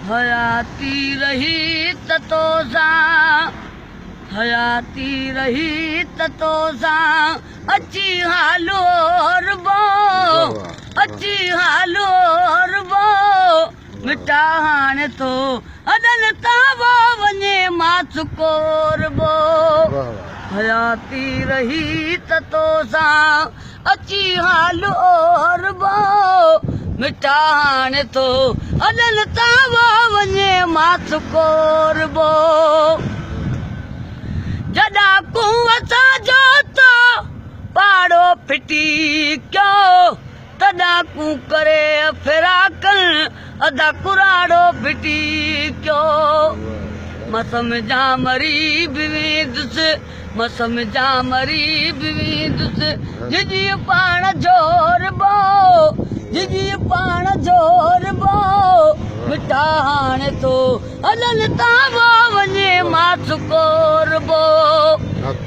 हयाती रही त तोसां हयाती रही त तोसां अची हालो रबो अची हालो रबो मिटा हाणे तो अदन तावो वञे मां चुको रबो हयाती रही त तोसां अची हालो रबो मिटा हाणे तो अदन तावो वञे मां चुको रबो जॾा कुंवत जो तो पाड़ो फिटी क्यों तॾा कूं करे फिराकन अदा कुराड़ो फिटी क्यों मसमझा मरी बिवेंदुसि मसमझा मरी बिवेंदुसि जिजी पाण जोरबो जिजी पाण जोरबो मिटा हाणे तो हलनि तावो वञे मां चुको रबो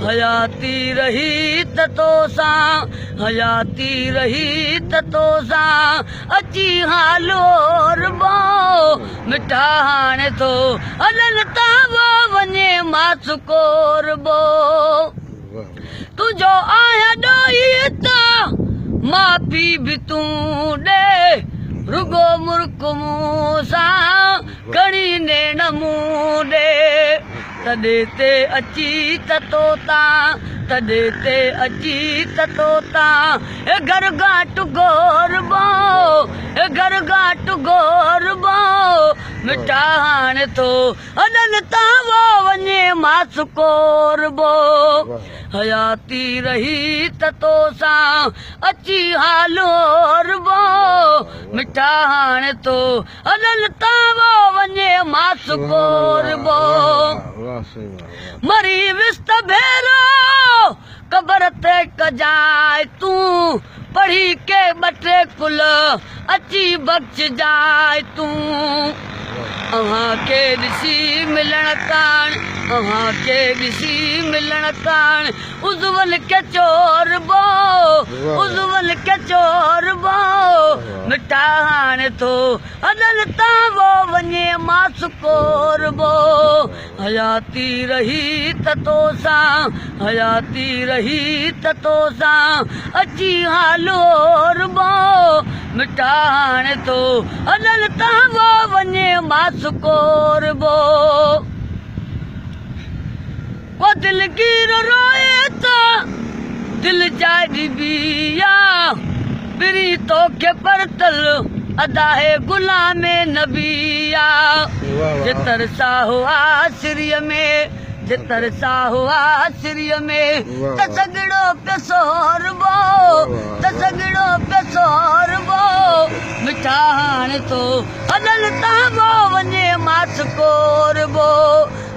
हयाती रही त तोसां हयाती रही त तोसां अची हालो रबो मिटा हाणे तो हलनि तावो वञे मां चुको रबो तुंहिंजो आहियां ॾोही त मां पीउ बि तूं ॾे रुगो मुर्ख मूं सां घणी नेण मूं ॾे तॾे ते अची त तोतां तॾे ते अची त तोतां घर घाट गोरबो घर घाट गोरबो मिटा हाणे तो अदन तावो वञे मां चुको रबो हयाती रही त तोसां अची हालो रबो मिटा हाणे तो अदन तावो वञे मां चुको रबो मरी विस्त भेरो कबर ते कजाए तूं पढ़ी के बटे कुल अची बख्श जाए तूं अहां के ॾिसी मिलण कान अहां के ॾिसी मिलण कान उज़वल के चोरबो उज़वल के चोरबो मिटा हाणे तो अदन तावो वञे मां चुको रबो हयाती रही त तोसां हयाती रही त तोसां अची हालो रबो मिटा हाणे तो अदन तावो वञे मां चुको रबो को दिलगीर रोए तो दिल जाए डिबिया बिरी तो के परतल अदा है गुलामे नबिया जितर सा हुआ सिरिय में जितर सा हुआ सिरिय में त सगड़ो पे सोरबो त सगड़ो पे सोरबो मिठा हाणे तो अदन तावो वञे मां चुको रबो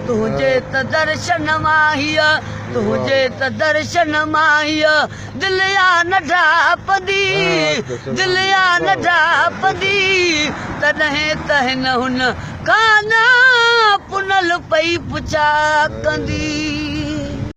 तुझे त दर्शन माहिया तुझे त दर्शन माहिया दिलिया न ढापदी दिलिया न ढापदी तॾहिं त हिन हुन कान पुनल पई पुछा कंदी।